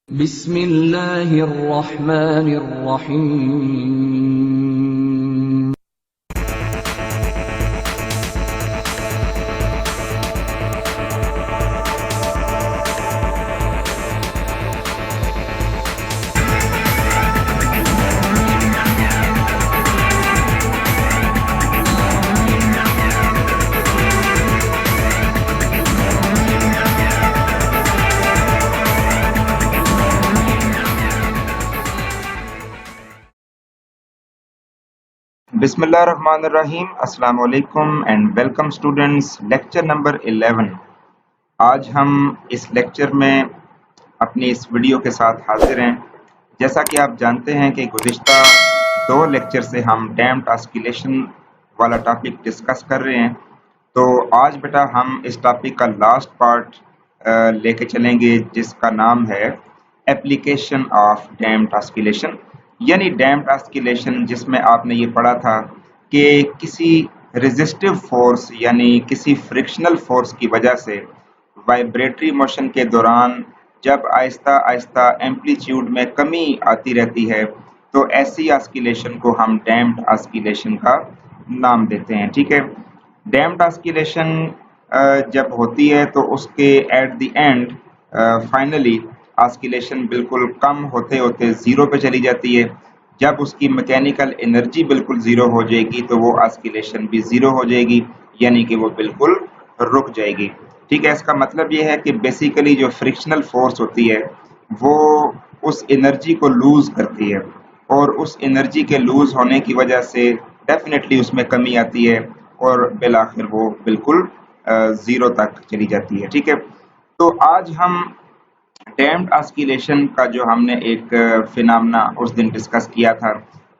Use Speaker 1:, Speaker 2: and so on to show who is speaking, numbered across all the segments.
Speaker 1: بسم اللہ الرحمن الرحیم
Speaker 2: بسم اللہ الرحمن الرحیم. السلام علیکم and welcome students. Lecture number 11. آج ہم اس لیکچر میں اپنی اس ویڈیو کے ساتھ حاضر ہیں. جیسا کہ آپ جانتے ہیں کہ گزشتہ 2 لیکچر سے ہم ڈیمپڈ آسکیلیشن والا ٹاپک ڈسکس کر رہے ہیں. تو آج بیٹا ہم اس ٹاپک کا لاسٹ پارٹ لے کے چلیں گے جس کا نام ہے ایپلیکیشن آف ڈیمپڈ آسکیلیشن، یعنی ڈیمپڈ آسکیلیشن جس میں آپ نے یہ پڑھا تھا کہ کسی ریزسٹیو فورس یعنی کسی فرکشنل فورس کی وجہ سے وائبریٹری موشن کے دوران جب آہستہ آہستہ ایمپلیٹیوڈ میں کمی آتی رہتی ہے تو ایسی آسکیلیشن کو ہم ڈیمپڈ آسکیلیشن کا نام دیتے ہیں. ٹھیک ہے. ڈیمپڈ آسکیلیشن جب ہوتی ہے تو اس کے ایٹ دی اینڈ فائنلی آسکیلیشن بالکل کم ہوتے ہوتے زیرو پہ چلی جاتی ہے. جب اس کی میکینیکل انرجی بالکل زیرو ہو جائے گی تو وہ آسکیلیشن بھی زیرو ہو جائے گی، یعنی کہ وہ بالکل رک جائے گی. ٹھیک ہے. اس کا مطلب یہ ہے کہ بیسیکلی جو فرکشنل فورس ہوتی ہے وہ اس انرجی کو لوز کرتی ہے، اور اس انرجی کے لوز ہونے کی وجہ سے ڈیفینیٹلی اس میں کمی آتی ہے اور بالآخر وہ بالکل زیرو تک چلی جاتی ہے. ٹھیک ہے. تو آج ہم ڈیمپڈ آسکیلیشن کا جو ہم نے ایک فینامنا اس دن ڈسکس کیا تھا،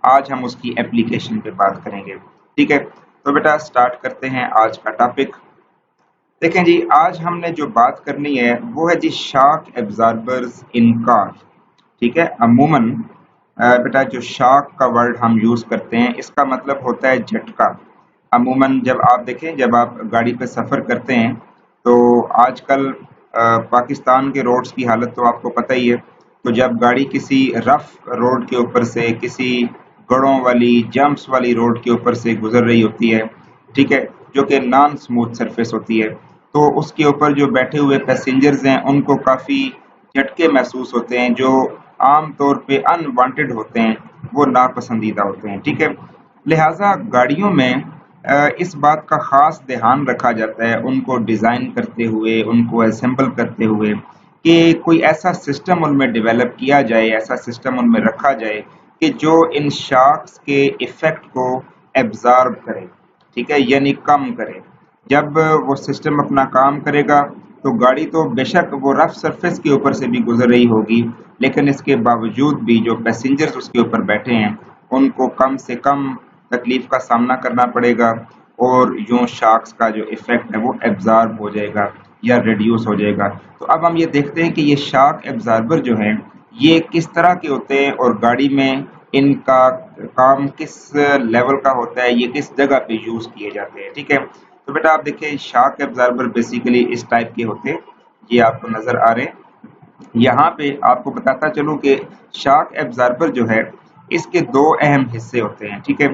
Speaker 2: آج ہم اس کی اپلیکیشن پہ بات کریں گے. ٹھیک ہے. تو بیٹا سٹارٹ کرتے ہیں آج کا ٹاپک. دیکھیں جی، آج ہم نے جو بات کرنی ہے وہ ہے جی شاک ایبزاربرز ان کار. ٹھیک ہے. عموماً بیٹا جو شاک کا ورڈ ہم یوز کرتے ہیں اس کا مطلب ہوتا ہے جھٹکا. عموماً جب آپ دیکھیں، جب آپ گاڑی پہ سفر کرتے ہیں تو آج کل پاکستان کے روڈز کی حالت تو آپ کو پتہ ہی ہے. تو جب گاڑی کسی رف روڈ کے اوپر سے، کسی گڑوں والی جمپس والی روڈ کے اوپر سے گزر رہی ہوتی ہے، ٹھیک ہے، جو کہ نان سموتھ سرفیس ہوتی ہے، تو اس کے اوپر جو بیٹھے ہوئے پیسنجرز ہیں ان کو کافی جھٹکے محسوس ہوتے ہیں جو عام طور پہ ان وانٹڈ ہوتے ہیں، وہ ناپسندیدہ ہوتے ہیں. ٹھیک ہے. لہٰذا گاڑیوں میں اس بات کا خاص دھیان رکھا جاتا ہے ان کو ڈیزائن کرتے ہوئے، ان کو اسمبل کرتے ہوئے، کہ کوئی ایسا سسٹم ان میں ڈیولپ کیا جائے، ایسا سسٹم ان میں رکھا جائے کہ جو ان شاکس کے ایفیکٹ کو ایبزارب کرے. ٹھیک ہے. یعنی کم کرے. جب وہ سسٹم اپنا کام کرے گا تو گاڑی تو بے شک وہ رف سرفیس کے اوپر سے بھی گزر رہی ہوگی، لیکن اس کے باوجود بھی جو پیسنجرز اس کے اوپر بیٹھے ہیں ان کو کم سے کم تکلیف کا سامنا کرنا پڑے گا، اور یوں شاکس کا جو ایفیکٹ ہے وہ ایبزارب ہو جائے گا یا ریڈیوس ہو جائے گا. تو اب ہم یہ دیکھتے ہیں کہ یہ شاک ایبزاربر جو ہیں یہ کس طرح کے ہوتے ہیں اور گاڑی میں ان کا کام کس لیول کا ہوتا ہے، یہ کس جگہ پہ یوز کیے جاتے ہیں. ٹھیک ہے. تو بیٹا آپ دیکھیں شاک ایبزاربر بیسیکلی اس ٹائپ کے ہوتے ہیں، یہ آپ کو نظر آ رہے ہیں. یہاں پہ آپ کو بتاتا چلوں کہ شاک ایبزاربر جو ہے اس کے 2 اہم حصے ہوتے ہیں. ٹھیک ہے.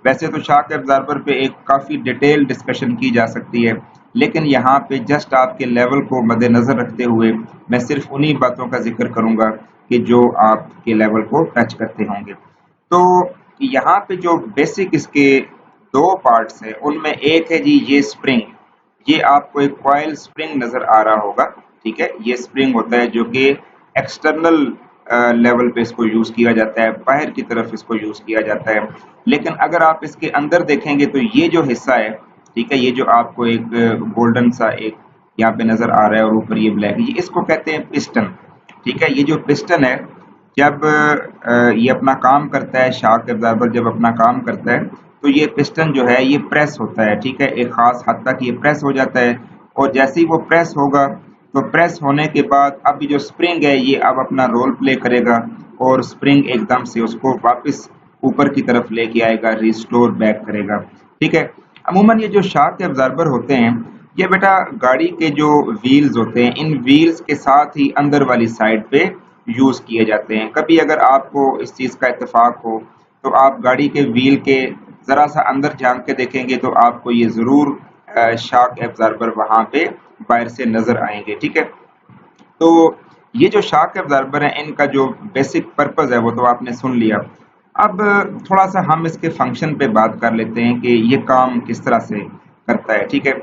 Speaker 2: ویسے تو شاک ایبزاربر پہ ایک کافی ڈیٹیل ڈسکشن کی جا سکتی ہے، لیکن یہاں پہ جسٹ آپ کے لیول کو مد نظر رکھتے ہوئے میں صرف انہی باتوں کا ذکر کروں گا کہ جو آپ کے لیول کو ٹچ کرتے ہوں گے. تو یہاں پہ جو بیسک اس کے 2 پارٹس ہیں ان میں ایک ہے جی یہ سپرنگ. یہ آپ کو ایک کوائل سپرنگ نظر آ رہا ہوگا. ٹھیک ہے. یہ سپرنگ ہوتا ہے جو کہ ایکسٹرنل لیول پہ اس کو یوز کیا جاتا ہے، باہر کی طرف اس کو یوز کیا جاتا ہے. لیکن اگر آپ اس کے اندر دیکھیں گے تو یہ جو حصہ ہے، ٹھیک ہے، یہ جو آپ کو ایک گولڈن سا ایک یہاں پہ نظر آ رہا ہے اور اوپر یہ بلیک، یہ اس کو کہتے ہیں پسٹن. ٹھیک ہے. یہ جو پسٹن ہے جب یہ اپنا کام کرتا ہے، شاک ایبزاربر جب اپنا کام کرتا ہے تو یہ پسٹن جو ہے یہ پریس ہوتا ہے. ٹھیک ہے. ایک خاص حد تک یہ پریس ہو جاتا ہے، اور جیسے ہی وہ پریس ہوگا تو پریس ہونے کے بعد اب جو سپرنگ ہے یہ اب اپنا رول پلے کرے گا، اور سپرنگ ایک دم سے اس کو واپس اوپر کی طرف لے کے آئے گا، ریسٹور بیک کرے گا. ٹھیک ہے. عموماً یہ جو شاک ایبزاربر ہوتے ہیں یہ بیٹا گاڑی کے جو ویلز ہوتے ہیں ان ویلز کے ساتھ ہی اندر والی سائڈ پہ یوز کیے جاتے ہیں. کبھی اگر آپ کو اس چیز کا اتفاق ہو تو آپ گاڑی کے ویل کے ذرا سا اندر جھانک کے دیکھیں گے تو آپ کو یہ ضرور شاک ایبزاربر وہاں پہ باہر سے نظر آئیں گے. ٹھیک ہے, تو یہ جو شاک ایبزاربر ہیں ان کا جو بیسک پرپز ہے وہ تو آپ نے سن لیا. اب تھوڑا سا ہم اس کے فنکشن پہ بات کر لیتے ہیں کہ یہ کام کس طرح سے کرتا ہے. ٹھیک ہے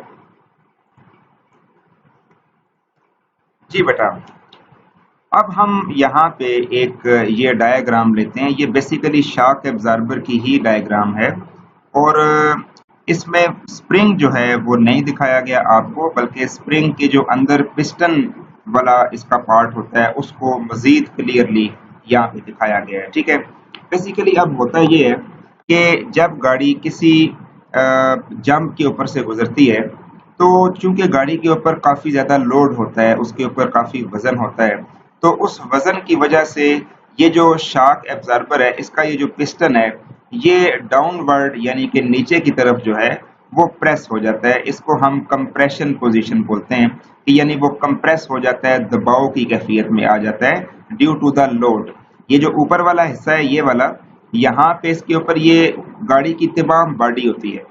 Speaker 2: جی بیٹا, اب ہم یہاں پہ ایک یہ ڈائیگرام لیتے ہیں. یہ بیسیکلی شاک ایبزاربر کی ہی ڈائیگرام ہے, اور اس میں سپرنگ جو ہے وہ نہیں دکھایا گیا آپ کو, بلکہ سپرنگ کے جو اندر پسٹن والا اس کا پارٹ ہوتا ہے اس کو مزید کلیئرلی یہاں پہ دکھایا گیا ہے. ٹھیک ہے, بیسیکلی اب ہوتا یہ ہے کہ جب گاڑی کسی جمپ کے اوپر سے گزرتی ہے تو چونکہ گاڑی کے اوپر کافی زیادہ لوڈ ہوتا ہے, اس کے اوپر کافی وزن ہوتا ہے, تو اس وزن کی وجہ سے یہ جو شاک ایبزاربر ہے اس کا یہ جو پسٹن ہے یہ ڈاؤن ورڈ یعنی کہ نیچے کی طرف جو ہے وہ پریس ہو جاتا ہے. اس کو ہم کمپریشن پوزیشن بولتے ہیں, کہ یعنی وہ کمپریس ہو جاتا ہے, دباؤ کی کیفیت میں آ جاتا ہے ڈیو ٹو دا لوڈ. یہ جو اوپر والا حصہ ہے یہ والا, یہاں پہ اس کے اوپر یہ گاڑی کی تمام باڈی ہوتی ہے.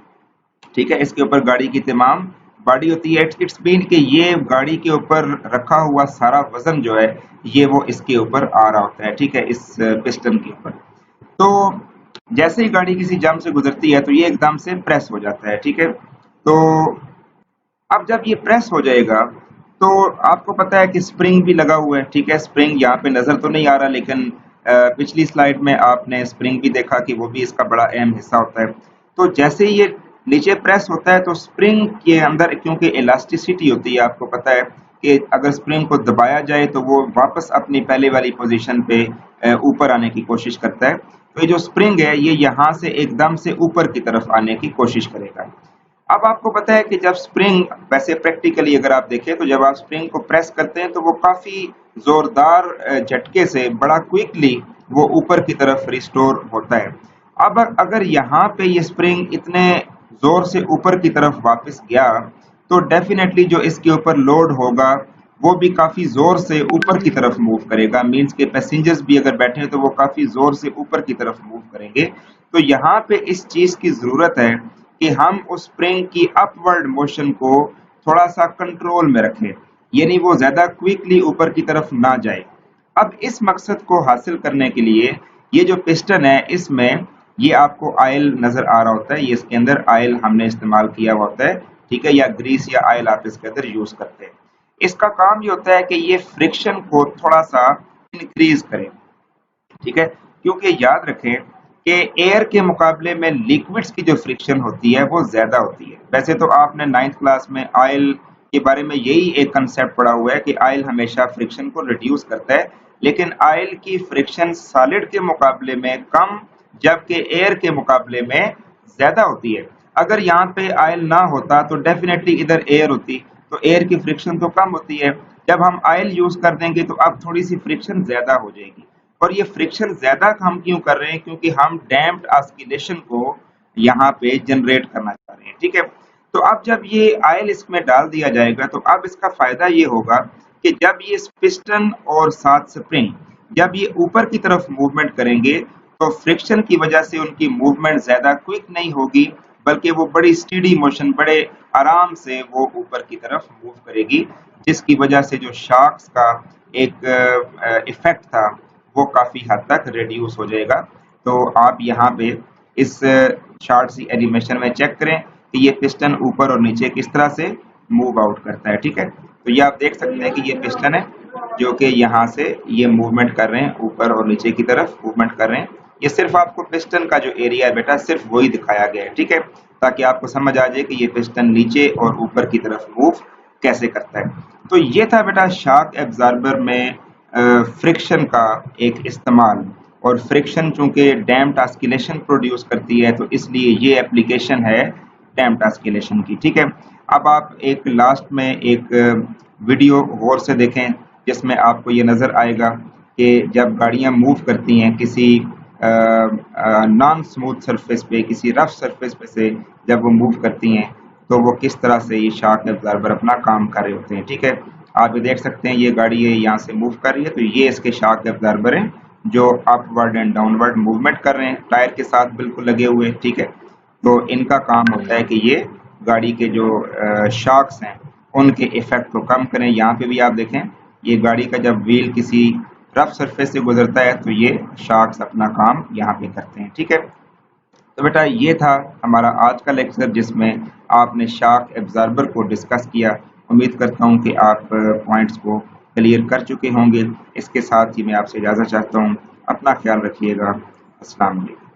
Speaker 2: ٹھیک ہے, اس کے اوپر گاڑی کی تمام باڈی ہوتی ہے. اٹس مین کہ یہ گاڑی کے اوپر رکھا ہوا سارا وزن جو ہے یہ وہ اس کے اوپر آ رہا ہوتا ہے. ٹھیک ہے, اس پسٹن کے اوپر. تو جیسے ہی گاڑی کسی جم سے گزرتی ہے تو یہ ایک دم سے پریس ہو جاتا ہے. ٹھیک ہے, تو اب جب یہ پریس ہو جائے گا تو آپ کو پتا ہے کہ سپرنگ بھی لگا ہوا ہے. ٹھیک ہے, سپرنگ یہاں پہ نظر تو نہیں آ رہا, لیکن پچھلی سلائیڈ میں آپ نے سپرنگ بھی دیکھا کہ وہ بھی اس کا بڑا اہم حصہ ہوتا ہے. تو جیسے ہی یہ نیچے پریس ہوتا ہے تو سپرنگ کے اندر کیونکہ الاسٹیسٹی ہوتی ہے, آپ کو پتا ہے کہ اگر سپرنگ کو دبایا جائے تو وہ واپس اپنی پہلے والی پوزیشن پہ اوپر آنے کی کوشش کرتا ہے. تو یہ جو سپرنگ ہے یہ یہاں سے ایک دم سے اوپر کی طرف آنے کی کوشش کرے گا. اب آپ کو پتا ہے کہ جب سپرنگ, ویسے پریکٹیکلی اگر آپ دیکھیں تو جب آپ سپرنگ کو پریس کرتے ہیں تو وہ کافی زوردار جھٹکے سے بڑا کوئکلی وہ اوپر کی طرف ریسٹور ہوتا ہے. اب اگر یہاں پہ یہ سپرنگ اتنے زور سے اوپر کی طرف واپس گیا تو ڈیفینیٹلی جو اس کے اوپر لوڈ ہوگا وہ بھی کافی زور سے اوپر کی طرف موو کرے گا. مینس کہ پیسنجرز بھی اگر بیٹھے ہیں تو وہ کافی زور سے اوپر کی طرف موو کریں گے. تو یہاں پہ اس چیز کی ضرورت ہے کہ ہم اس سپرنگ کی اپورڈ موشن کو تھوڑا سا کنٹرول میں رکھیں, یعنی وہ زیادہ کوئکلی اوپر کی طرف نہ جائے. اب اس مقصد کو حاصل کرنے کے لیے یہ جو پسٹن ہے اس میں یہ آپ کو آئل نظر آ رہا ہوتا ہے, یہ اس کے اندر آئل ہم نے استعمال کیا ہوا ہوتا ہے. ٹھیک ہے, یا گریس یا آئل آپ اس کے اندر یوز کرتے ہیں. اس کا کام یہ ہوتا ہے کہ یہ فرکشن کو تھوڑا سا انکریز کرے. ٹھیک ہے, کیونکہ یاد رکھیں کہ ایئر کے مقابلے میں لیکوڈز کی جو فرکشن ہوتی ہے وہ زیادہ ہوتی ہے. ویسے تو آپ نے 9th کلاس میں آئل کے بارے میں یہی ایک کنسیپٹ پڑھا ہوا ہے کہ آئل ہمیشہ فرکشن کو ریڈیوس کرتا ہے, لیکن آئل کی فرکشن سالڈ کے مقابلے میں کم جبکہ ایئر کے مقابلے میں زیادہ ہوتی ہے. اگر یہاں پہ آئل نہ ہوتا تو ڈیفینیٹلی ادھر ایئر ہوتی, تو ایئر کی فرکشن تو کم ہوتی ہے. جب ہم آئل یوز کر دیں گے تو اب تھوڑی سی فرکشن زیادہ ہو جائے گی. اور یہ فرکشن زیادہ ہم کیوں کر رہے ہیں, کیونکہ ہم ڈیمپڈ آسکیلیشن کو یہاں پہ جنریٹ کرنا چاہ رہے ہیں. ٹھیک ہے, تو اب جب یہ آئل اس میں ڈال دیا جائے گا تو اب اس کا فائدہ یہ ہوگا کہ جب یہ پسٹن اور ساتھ سپرنگ جب یہ اوپر کی طرف موومنٹ کریں گے تو فرکشن کی وجہ سے ان کی موومنٹ زیادہ کوئک نہیں ہوگی, بلکہ وہ بڑی سٹیڈی موشن, بڑے آرام سے وہ اوپر کی طرف موو کرے گی, جس کی وجہ سے جو شاکس کا ایک ایفیکٹ تھا وہ کافی حد تک ریڈیوس ہو جائے گا. تو آپ یہاں پہ اس شارٹ سی اینیمیشن میں چیک کریں کہ یہ پسٹن اوپر اور نیچے کس طرح سے موو آؤٹ کرتا ہے. ٹھیک ہے, تو یہ آپ دیکھ سکتے ہیں کہ یہ پسٹن ہے جو کہ یہاں سے یہ موومنٹ کر رہے ہیں, اوپر اور نیچے کی طرف موومنٹ کر رہے ہیں. یہ صرف آپ کو پسٹن کا جو ایریا ہے بیٹا صرف وہی دکھایا گیا ہے. ٹھیک ہے, تاکہ آپ کو سمجھ آ جائے کہ یہ پسٹن نیچے اور اوپر کی طرف موو کیسے کرتا ہے. تو یہ تھا بیٹا شاک ایبزاربر میں فرکشن کا ایک استعمال, اور فرکشن چونکہ ڈیمپڈ آسکیلیشن پروڈیوس کرتی ہے تو اس لیے یہ ایپلیکیشن ہے ڈیمپڈ آسکیلیشن کی. ٹھیک ہے, اب آپ ایک لاسٹ میں ایک ویڈیو غور سے دیکھیں جس میں آپ کو یہ نظر آئے گا کہ جب گاڑیاں موو کرتی ہیں کسی نان سموتھ سرفیس پہ, کسی رف سرفیس پہ سے جب وہ موو کرتی ہیں تو وہ کس طرح سے یہ شاک ایبزاربر اپنا کام کر رہے ہوتے ہیں. ٹھیک ہے, آپ یہ دیکھ سکتے ہیں یہ گاڑی ہے یہاں سے موو کر رہی ہے، تو یہ اس کے شاک ابزاربر ہیں جو upward and downward movement کر رہے ہیں، ٹائر کے ساتھ بالکل لگے ہوئے، ٹھیک ہے. تو ان کا کام ہوتا ہے کہ یہ گاڑی کے جو شاکس ہیں ان کے ایفیکٹ کو کم کریں. یہاں پہ بھی آپ دیکھیں یہ گاڑی کا جب ویل کسی رف سرفیس سے گزرتا ہے تو یہ شاکس اپنا کام یہاں پہ کرتے ہیں، ٹھیک ہے. تو بیٹا یہ تھا ہمارا آج کا لیکچر جس میں آپ نے شاک ایبزاربر کو ڈسکس کیا. امید کرتا ہوں کہ آپ پوائنٹس کو کلیئر کر چکے ہوں گے. اس کے ساتھ ہی میں آپ سے اجازت چاہتا ہوں. اپنا خیال رکھیے گا. السلام علیکم.